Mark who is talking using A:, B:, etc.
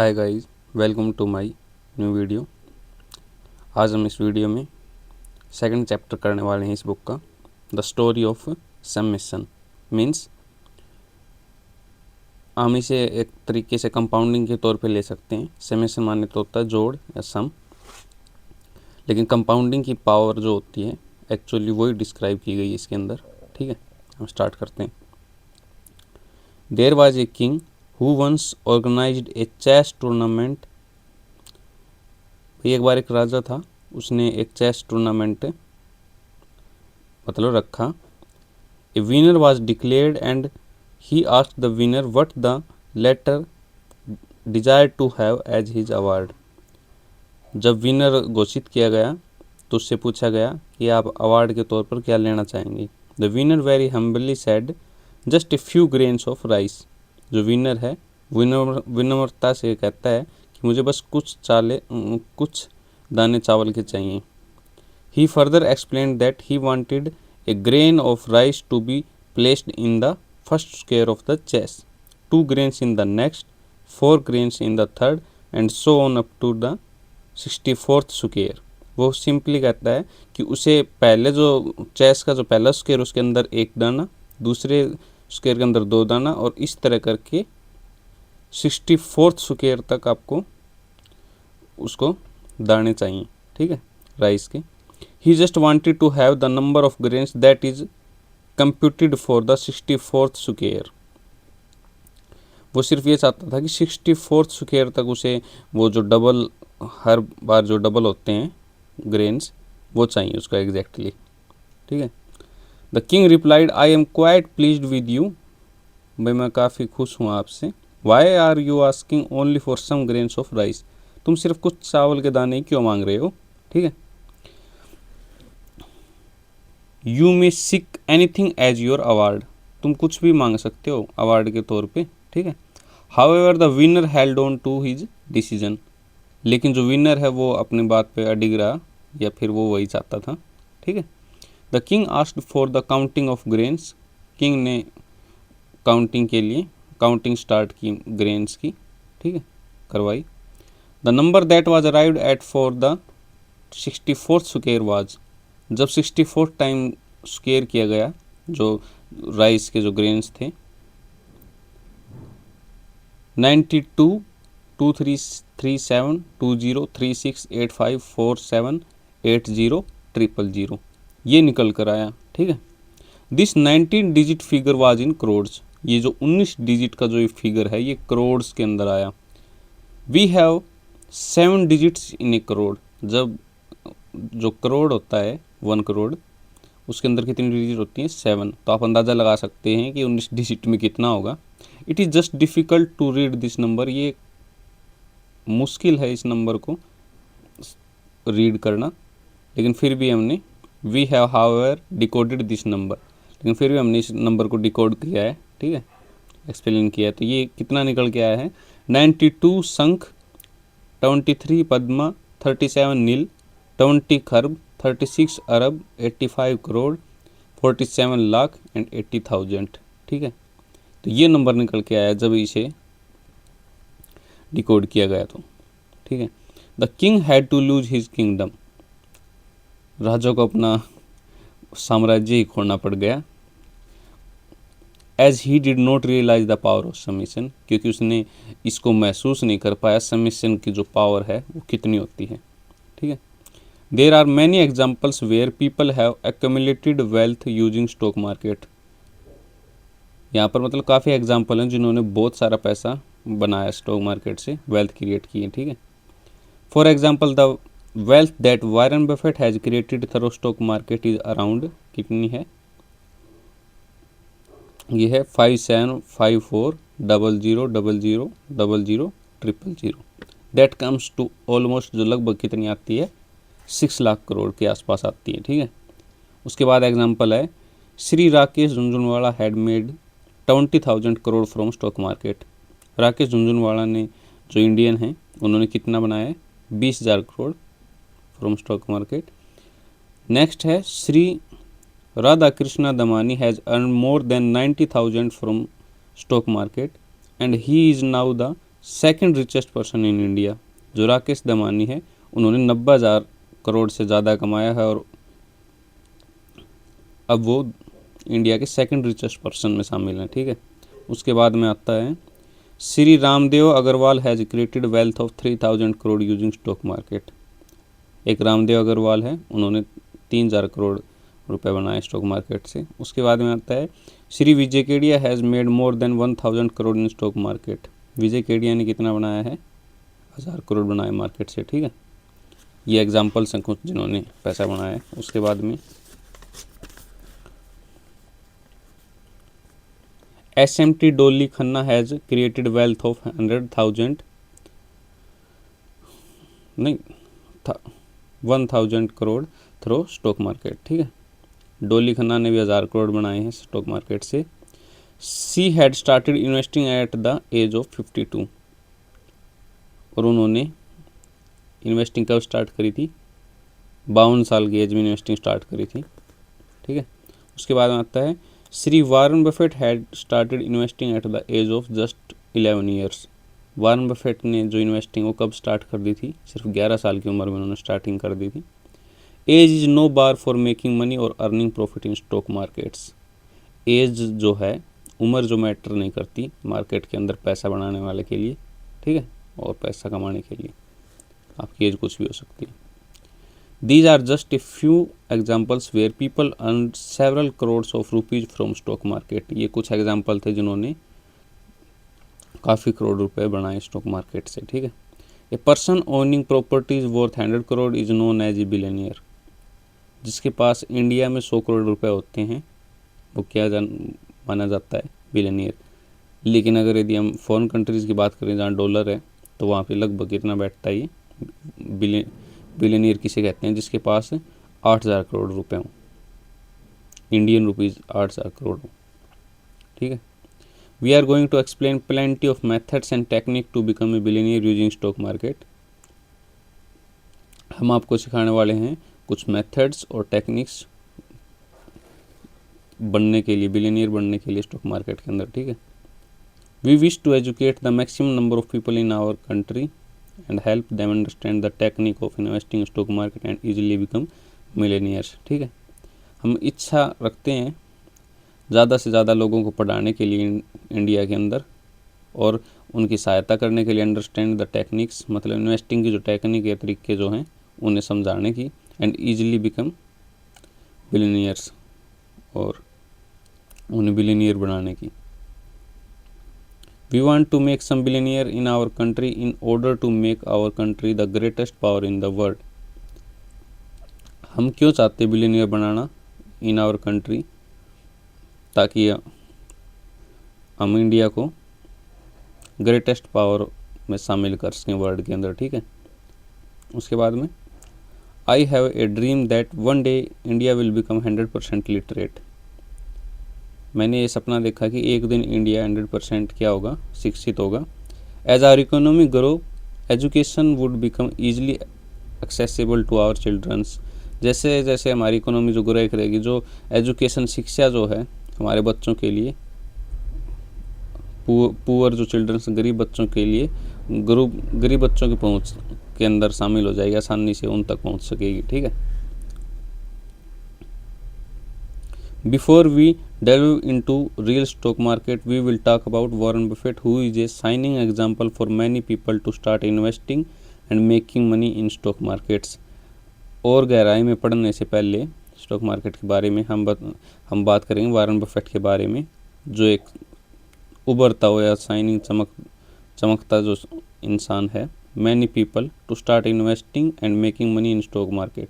A: Hi guys, welcome to my new video. आज हम इस वीडियो में सेकंड चैप्टर करने वाले हैं इस बुक का, the story of summation. Means हम इसे एक तरीके से कंपाउंडिंग के तौर पे ले सकते हैं। समेशन माने तो होता है जोड़ या सम, लेकिन कंपाउंडिंग की पावर जो होती है एक्चुअली वही डिस्क्राइब की गई है इसके अंदर। ठीक है, हम स्टार्ट करते हैं। There was a king who once organised a chess tournament. एक बार एक राजा था, उसने एक चेस टूर्नामेंट मतलब रखा। A winner was declared and he asked the winner what the latter desire to have as his award. जब विनर घोषित किया गया तो उससे पूछा गया कि आप अवार्ड के तौर पर क्या लेना चाहेंगे। The winner very humbly said just a few grains of rice. जो विनर है विनम्रता से कहता है कि मुझे बस कुछ दाने चावल के चाहिए। He further explained that he wanted a grain of rice to be placed in the first square of the chess, 2 grains in the next, 4 grains in the third, and so on up to the 64th square। वो simply कहता है कि उसे पहले जो chess का जो पहला स्क्वेयर उसके अंदर एक दाना, दूसरे स्क्वेयर के अंदर 2 दाना, और इस तरह करके 64th स्क्वेयर तक आपको उसको दाने चाहिए। ठीक है, राइस के। He just wanted to have the number of grains that is computed for the 64th square। वो सिर्फ ये चाहता था कि 64th स्क्वेयर तक उसे वो जो डबल, हर बार जो डबल होते हैं ग्रेन्स, वो चाहिए उसको एग्जैक्टली। ठीक है। The king replied I am quite pleased with you. भाई मैं काफ़ी खुश हूँ आपसे। Why are you asking only for some grains of rice. तुम सिर्फ कुछ चावल के दाने क्यों मांग रहे हो। ठीक है। You may seek anything as your award. तुम कुछ भी मांग सकते हो अवार्ड के तौर पे। ठीक है। However the winner held on to his decision. लेकिन जो विनर है वो अपनी बात पे अडिग रहा, या फिर वो वही चाहता था। ठीक है। The king asked for the counting of grains. King ने काउंटिंग के लिए काउंटिंग स्टार्ट की ग्रेन्स की। ठीक है, करवाई। The number that was arrived at for the 64th square was. जब 64th टाइम स्क्वेयर किया गया जो राइस के जो ग्रेन्स थे, 92 2337 20 36 85 47 80 000 ये निकल कर आया। ठीक है। This 19 digit figure was in crores. ये जो 19 डिजिट का जो फिगर है ये करोड्स के अंदर आया। वी हैव 7 डिजिट्स इन ए करोड़। जब जो करोड़ होता है 1 करोड़, उसके अंदर कितनी डिजिट होती हैं 7। तो आप अंदाज़ा लगा सकते हैं कि 19 डिजिट में कितना होगा। It is just difficult to read this number. ये मुश्किल है इस नंबर को रीड करना, लेकिन फिर भी हमने we have however decoded this number. लेकिन फिर भी हमने इस नंबर को डिकोड किया है। ठीक है, एक्सप्लेन किया है। तो ये कितना निकल के आया है 92 शंख, 23 पद्मा, 37 नील, 20 खरब, 36 अरब, 85 करोड़, 47 लाख एंड 80,000। ठीक है, तो ये नंबर निकल के आया जब इसे डिकोड किया गया तो। ठीक है। The king had to lose his kingdom. राजा को अपना साम्राज्य ही खोना पड़ गया। As he did not realise the power of summation. क्योंकि उसने इसको महसूस नहीं कर पाया समेशन की जो पावर है वो कितनी होती है। ठीक है। There are many examples where people have accumulated wealth using stock market. यहाँ पर मतलब काफ़ी एग्जाम्पल हैं जिन्होंने बहुत सारा पैसा बनाया स्टॉक मार्केट से, वेल्थ क्रिएट की है। ठीक है। For example the wealth that Warren Buffett has created through stock market is around, कितनी है, ये है 575400000000। दैट कम्स टू ऑलमोस्ट, जो लगभग कितनी आती है 6 लाख करोड़ के आसपास आती है। ठीक है। उसके बाद एग्जांपल है Shri Rakesh Jhunjhunwala had made 20,000 crore from stock market. Rakesh Jhunjhunwala ने, जो इंडियन हैं, उन्होंने कितना बनाया है 20,000 crore from stock market. Next है Shri Radha Krishna Damani has earn more than 90,000 from stock market and he is now the second richest person in India जो राकेश दमानी है, उन्होंने 90,000 करोड़ से ज़्यादा कमाया है और अब वो इंडिया के सेकंड रिचेस्ट पर्सन में शामिल हैं। ठीक है, उसके बाद में आता है Shri Ramdev Agrawal has created wealth of 3,000 crore using stock market. एक रामदेव अग्रवाल है, उन्होंने 3,000 करोड़ रुपए बनाए स्टॉक मार्केट से। उसके बाद में आता है Shri Vijay Kedia has made more than 1,000 crore in stock market. Vijay Kedia ने कितना बनाया है? 1,000 करोड़ बनाए मार्केट से। ठीक है, ये एग्जाम्पल्स हैं कुछ जिन्होंने पैसा बनाया है। उसके बाद में SMT डोली Khanna has created wealth of 1,000 crore through stock market. ठीक है, डोली खन्ना ने भी 1,000 करोड़ बनाए हैं स्टॉक मार्केट से। She had started investing at the age of 52 और उन्होंने इन्वेस्टिंग कब स्टार्ट करी थी? 52 साल की एज में इन्वेस्टिंग स्टार्ट करी थी। ठीक है, उसके बाद में आता है Shri Warren Buffett had started investing at the age of just 11 years. Warren Buffett ने जो इन्वेस्टिंग वो कब स्टार्ट कर दी थी? सिर्फ 11 साल की उम्र में उन्होंने स्टार्टिंग कर दी थी। Age is no bar for making money और earning profit in stock markets. Age जो है, उम्र जो मैटर नहीं करती मार्केट के अंदर पैसा बनाने वाले के लिए। ठीक है, और पैसा कमाने के लिए आपकी एज कुछ भी हो सकती है। These are just a few examples where people earned several crores of rupees from stock market। ये कुछ एग्जाम्पल थे जिन्होंने काफ़ी करोड़ रुपए बनाए स्टॉक मार्केट से। ठीक है, a person owning properties worth 100 crore is known as a billionaire. जिसके पास इंडिया में 100 करोड़ रुपए होते हैं वो क्या माना जाता है? बिलियनियर। लेकिन अगर यदि हम फॉरेन कंट्रीज़ की बात करें जहाँ डॉलर है तो वहाँ पे लगभग कितना बैठता है ये? बिलियनियर किसे कहते हैं? जिसके पास 8,000 करोड़ रुपए हों, इंडियन रुपीज़ 8,000 करोड़ हों। ठीक है, we are going to explain plenty of methods and technique to become a billionaire using stock market. हम आपको सिखाने वाले हैं कुछ मेथड्स और टेक्निक्स बनने के लिए, बिलियनियर बनने के लिए स्टॉक मार्केट के अंदर। ठीक है, we wish to educate the maximum number of people in our country and help them understand the technique of investing in stock market and easily become millionaires। ठीक है, हम इच्छा रखते हैं ज़्यादा से ज़्यादा लोगों को पढ़ाने के लिए इंडिया के अंदर और उनकी सहायता करने के लिए अंडरस्टैंड द टेक्निक्स, मतलब इन्वेस्टिंग की जो टेक्निक या तरीके जो हैं उन्हें समझाने की, एंड ईजिली बिकम बिलियनियर्स, और उन्हें बिलियनियर बनाने की। We want to make some billionaire in our country in order to make our country the greatest power in the world। हम क्यों चाहते हैं बिलियनियर बनाना इन आवर कंट्री? ताकि हम इंडिया को ग्रेटेस्ट पावर में शामिल कर सकें वर्ल्ड के अंदर। ठीक है, उसके बाद में I have a dream that one day India will become 100% literate. मैंने ये सपना देखा कि एक दिन इंडिया 100% क्या होगा? शिक्षित होगा। As our economy grow education would become easily accessible to our childrens. जैसे जैसे हमारी इकोनॉमी जो ग्रो करेगी, जो एजुकेशन शिक्षा जो है हमारे बच्चों के लिए, पुअर जो चिल्ड्रंस, गरीब बच्चों के लिए, गरीब बच्चों की पहुंच के अंदर शामिल हो जाएगी, आसानी से उन तक पहुंच सकेगी। ठीक है, Before we delve into real stock market, we will talk about Warren Buffett, who is a shining example for many people to start investing and making money in stock markets। और गहराई में पढ़ने से पहले स्टॉक मार्केट के बारे में हम बात करेंगे वारन बफेट के बारे में, जो एक उभरता हुआ शाइनिंग चमकता जो इंसान है। Many people to start investing and making money in stock market।